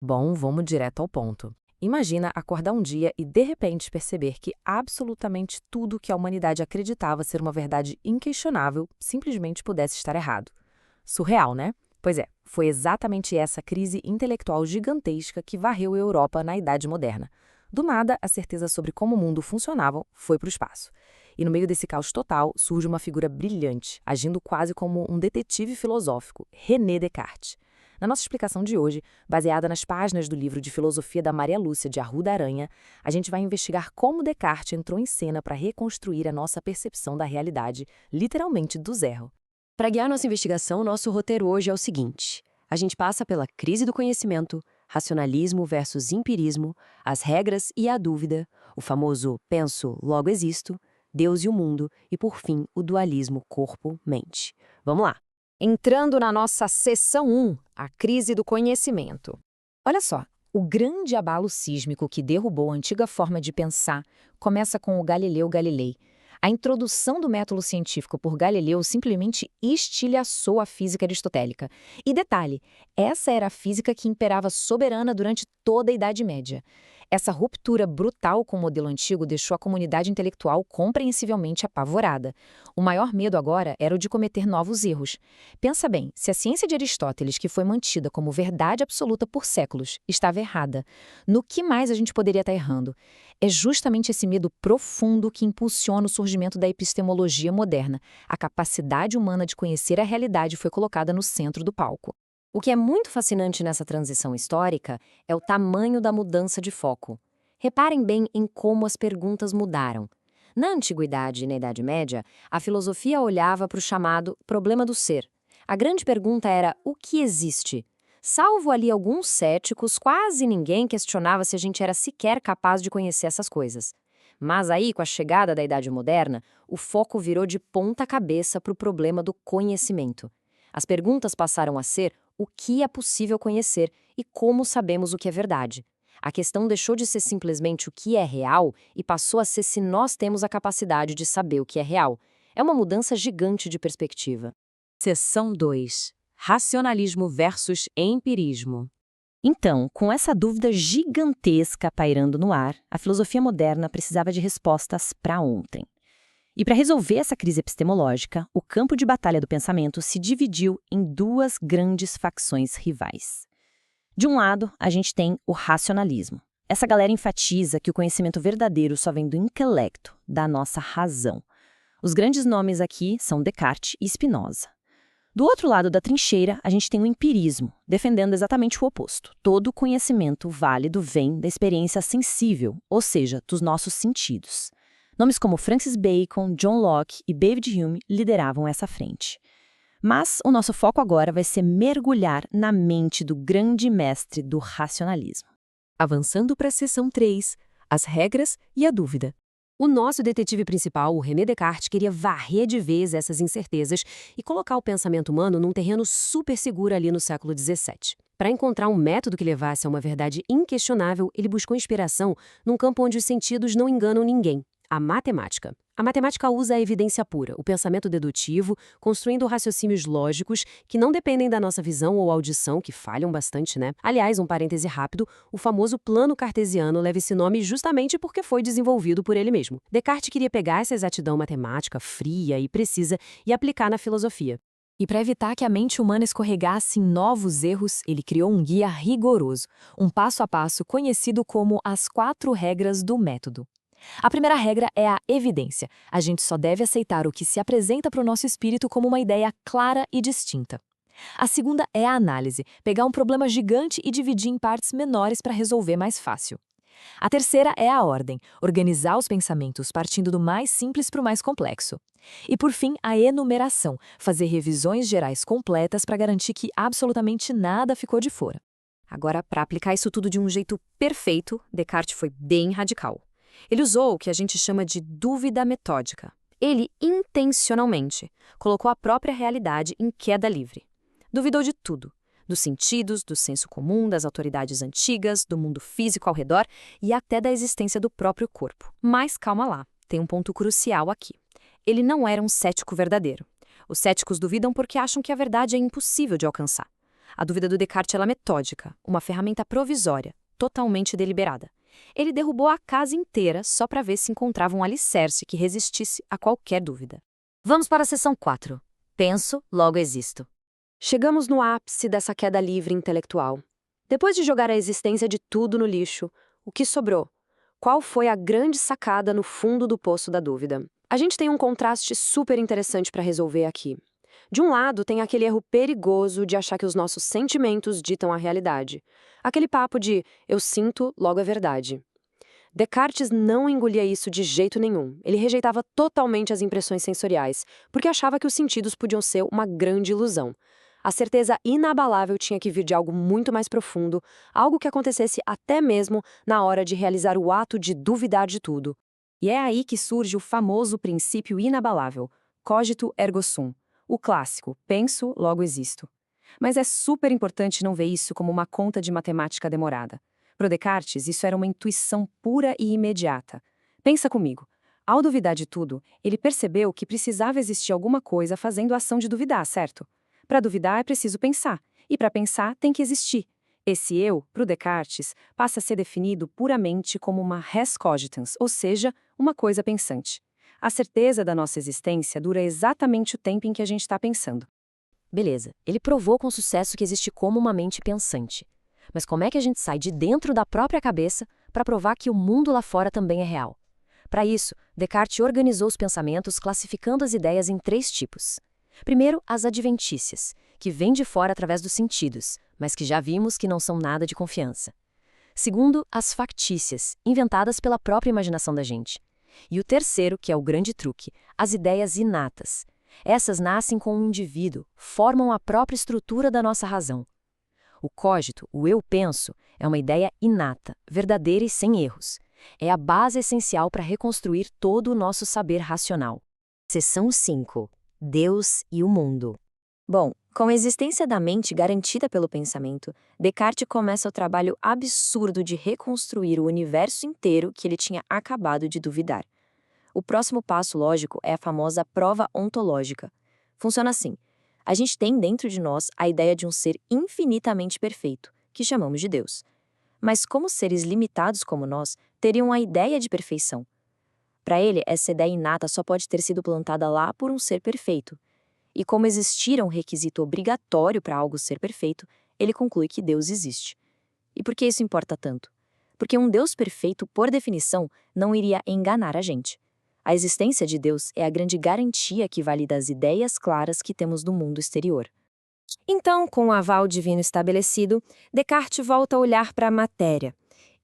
Bom, vamos direto ao ponto. Imagina acordar um dia e de repente perceber que absolutamente tudo que a humanidade acreditava ser uma verdade inquestionável simplesmente pudesse estar errado. Surreal, né? Pois é, foi exatamente essa crise intelectual gigantesca que varreu a Europa na Idade Moderna. Do nada, a certeza sobre como o mundo funcionava foi para o espaço. E no meio desse caos total surge uma figura brilhante, agindo quase como um detetive filosófico, René Descartes. Na nossa explicação de hoje, baseada nas páginas do livro de filosofia da Maria Lúcia de Arruda Aranha, a gente vai investigar como Descartes entrou em cena para reconstruir a nossa percepção da realidade, literalmente do zero. Para guiar nossa investigação, nosso roteiro hoje é o seguinte: a gente passa pela crise do conhecimento, racionalismo versus empirismo, as regras e a dúvida, o famoso penso, logo existo, Deus e o mundo e, por fim, o dualismo corpo-mente. Vamos lá! Entrando na nossa seção 1, a crise do conhecimento. Olha só, o grande abalo sísmico que derrubou a antiga forma de pensar começa com o Galileu Galilei. A introdução do método científico por Galileu simplesmente estilhaçou a física aristotélica. E detalhe, essa era a física que imperava soberana durante toda a Idade Média. Essa ruptura brutal com o modelo antigo deixou a comunidade intelectual compreensivelmente apavorada. O maior medo agora era o de cometer novos erros. Pensa bem, se a ciência de Aristóteles, que foi mantida como verdade absoluta por séculos, estava errada, no que mais a gente poderia estar errando? É justamente esse medo profundo que impulsiona o surgimento da epistemologia moderna. A capacidade humana de conhecer a realidade foi colocada no centro do palco. O que é muito fascinante nessa transição histórica é o tamanho da mudança de foco. Reparem bem em como as perguntas mudaram. Na Antiguidade e na Idade Média, a filosofia olhava para o chamado problema do ser. A grande pergunta era: o que existe? Salvo ali alguns céticos, quase ninguém questionava se a gente era sequer capaz de conhecer essas coisas. Mas aí, com a chegada da Idade Moderna, o foco virou de ponta cabeça para o problema do conhecimento. As perguntas passaram a ser: o que é possível conhecer e como sabemos o que é verdade? A questão deixou de ser simplesmente o que é real e passou a ser se nós temos a capacidade de saber o que é real. É uma mudança gigante de perspectiva. Seção 2. Racionalismo versus empirismo. Então, com essa dúvida gigantesca pairando no ar, a filosofia moderna precisava de respostas para ontem. E para resolver essa crise epistemológica, o campo de batalha do pensamento se dividiu em duas grandes facções rivais. De um lado, a gente tem o racionalismo. Essa galera enfatiza que o conhecimento verdadeiro só vem do intelecto, da nossa razão. Os grandes nomes aqui são Descartes e Spinoza. Do outro lado da trincheira, a gente tem o empirismo, defendendo exatamente o oposto. Todo conhecimento válido vem da experiência sensível, ou seja, dos nossos sentidos. Nomes como Francis Bacon, John Locke e David Hume lideravam essa frente. Mas o nosso foco agora vai ser mergulhar na mente do grande mestre do racionalismo. Avançando para a seção 3, as regras e a dúvida. O nosso detetive principal, o René Descartes, queria varrer de vez essas incertezas e colocar o pensamento humano num terreno super seguro ali no século XVII. Para encontrar um método que levasse a uma verdade inquestionável, ele buscou inspiração num campo onde os sentidos não enganam ninguém: a matemática. A matemática usa a evidência pura, o pensamento dedutivo, construindo raciocínios lógicos que não dependem da nossa visão ou audição, que falham bastante, né? Aliás, um parêntese rápido, o famoso plano cartesiano leva esse nome justamente porque foi desenvolvido por ele mesmo. Descartes queria pegar essa exatidão matemática fria e precisa e aplicar na filosofia. E para evitar que a mente humana escorregasse em novos erros, ele criou um guia rigoroso, um passo a passo conhecido como as 4 regras do método. A primeira regra é a evidência. A gente só deve aceitar o que se apresenta para o nosso espírito como uma ideia clara e distinta. A segunda é a análise, pegar um problema gigante e dividir em partes menores para resolver mais fácil. A terceira é a ordem, organizar os pensamentos partindo do mais simples para o mais complexo. E por fim, a enumeração, fazer revisões gerais completas para garantir que absolutamente nada ficou de fora. Agora, para aplicar isso tudo de um jeito perfeito, Descartes foi bem radical. Ele usou o que a gente chama de dúvida metódica. Ele, intencionalmente, colocou a própria realidade em queda livre. Duvidou de tudo, dos sentidos, do senso comum, das autoridades antigas, do mundo físico ao redor e até da existência do próprio corpo. Mas calma lá, tem um ponto crucial aqui. Ele não era um cético verdadeiro. Os céticos duvidam porque acham que a verdade é impossível de alcançar. A dúvida do Descartes ela é metódica, uma ferramenta provisória, totalmente deliberada. Ele derrubou a casa inteira só para ver se encontrava um alicerce que resistisse a qualquer dúvida. Vamos para a seção 4. Penso, logo existo. Chegamos no ápice dessa queda livre intelectual. Depois de jogar a existência de tudo no lixo, o que sobrou? Qual foi a grande sacada no fundo do poço da dúvida? A gente tem um contraste super interessante para resolver aqui. De um lado, tem aquele erro perigoso de achar que os nossos sentimentos ditam a realidade. Aquele papo de eu sinto, logo é verdade. Descartes não engolia isso de jeito nenhum. Ele rejeitava totalmente as impressões sensoriais, porque achava que os sentidos podiam ser uma grande ilusão. A certeza inabalável tinha que vir de algo muito mais profundo, algo que acontecesse até mesmo na hora de realizar o ato de duvidar de tudo. E é aí que surge o famoso princípio inabalável, cogito ergo sum. O clássico, penso, logo existo. Mas é super importante não ver isso como uma conta de matemática demorada. Para Descartes, isso era uma intuição pura e imediata. Pensa comigo. Ao duvidar de tudo, ele percebeu que precisava existir alguma coisa fazendo a ação de duvidar, certo? Para duvidar é preciso pensar, e para pensar tem que existir. Esse eu, para o Descartes, passa a ser definido puramente como uma res cogitans, ou seja, uma coisa pensante. A certeza da nossa existência dura exatamente o tempo em que a gente está pensando. Beleza, ele provou com sucesso que existe como uma mente pensante. Mas como é que a gente sai de dentro da própria cabeça para provar que o mundo lá fora também é real? Para isso, Descartes organizou os pensamentos classificando as ideias em 3 tipos. Primeiro, as adventícias, que vêm de fora através dos sentidos, mas que já vimos que não são nada de confiança. Segundo, as factícias, inventadas pela própria imaginação da gente. E o terceiro, que é o grande truque, as ideias inatas. Essas nascem com o indivíduo, formam a própria estrutura da nossa razão. O cogito, o eu penso, é uma ideia inata, verdadeira e sem erros. É a base essencial para reconstruir todo o nosso saber racional. Seção 5. Deus e o mundo. Bom, com a existência da mente garantida pelo pensamento, Descartes começa o trabalho absurdo de reconstruir o universo inteiro que ele tinha acabado de duvidar. O próximo passo lógico é a famosa prova ontológica. Funciona assim. A gente tem dentro de nós a ideia de um ser infinitamente perfeito, que chamamos de Deus. Mas como seres limitados como nós teriam a ideia de perfeição? Para ele, essa ideia inata só pode ter sido plantada lá por um ser perfeito. E como existir um requisito obrigatório para algo ser perfeito, ele conclui que Deus existe. E por que isso importa tanto? Porque um Deus perfeito, por definição, não iria enganar a gente. A existência de Deus é a grande garantia que valida as ideias claras que temos do mundo exterior. Então, com o aval divino estabelecido, Descartes volta a olhar para a matéria.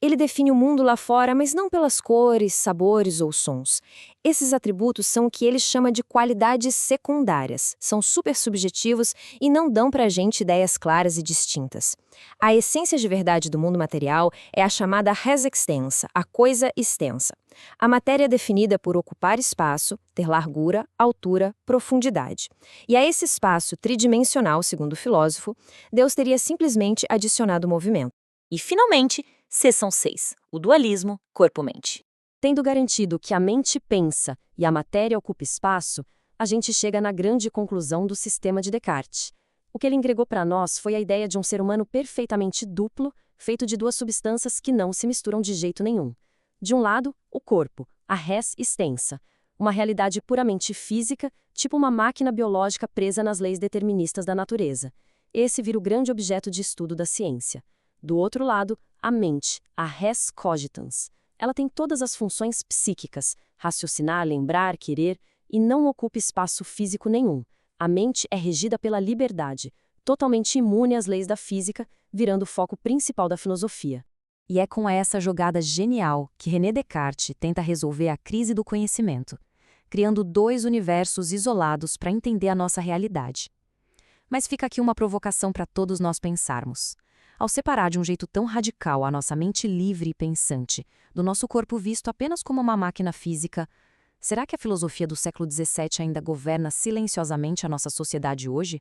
Ele define o mundo lá fora, mas não pelas cores, sabores ou sons. Esses atributos são o que ele chama de qualidades secundárias, são super subjetivos e não dão para a gente ideias claras e distintas. A essência de verdade do mundo material é a chamada res extensa, a coisa extensa. A matéria é definida por ocupar espaço, ter largura, altura, profundidade. E a esse espaço tridimensional, segundo o filósofo, Deus teria simplesmente adicionado movimento. E, finalmente, seção 6. O dualismo corpo-mente. Tendo garantido que a mente pensa e a matéria ocupa espaço, a gente chega na grande conclusão do sistema de Descartes. O que ele entregou para nós foi a ideia de um ser humano perfeitamente duplo, feito de 2 substâncias que não se misturam de jeito nenhum. De um lado, o corpo, a res extensa, uma realidade puramente física, tipo uma máquina biológica presa nas leis deterministas da natureza. Esse vira o grande objeto de estudo da ciência. Do outro lado, a mente, a res cogitans. Ela tem todas as funções psíquicas, raciocinar, lembrar, querer, e não ocupa espaço físico nenhum. A mente é regida pela liberdade, totalmente imune às leis da física, virando o foco principal da filosofia. E é com essa jogada genial que René Descartes tenta resolver a crise do conhecimento, criando 2 universos isolados para entender a nossa realidade. Mas fica aqui uma provocação para todos nós pensarmos. Ao separar de um jeito tão radical a nossa mente livre e pensante do nosso corpo visto apenas como uma máquina física, será que a filosofia do século XVII ainda governa silenciosamente a nossa sociedade hoje?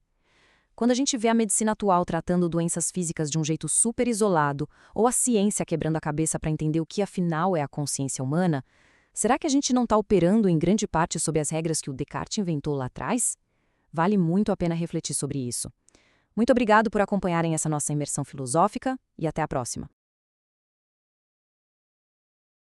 Quando a gente vê a medicina atual tratando doenças físicas de um jeito super isolado, ou a ciência quebrando a cabeça para entender o que afinal é a consciência humana, será que a gente não está operando em grande parte sob as regras que o Descartes inventou lá atrás? Vale muito a pena refletir sobre isso. Muito obrigado por acompanharem essa nossa imersão filosófica e até a próxima.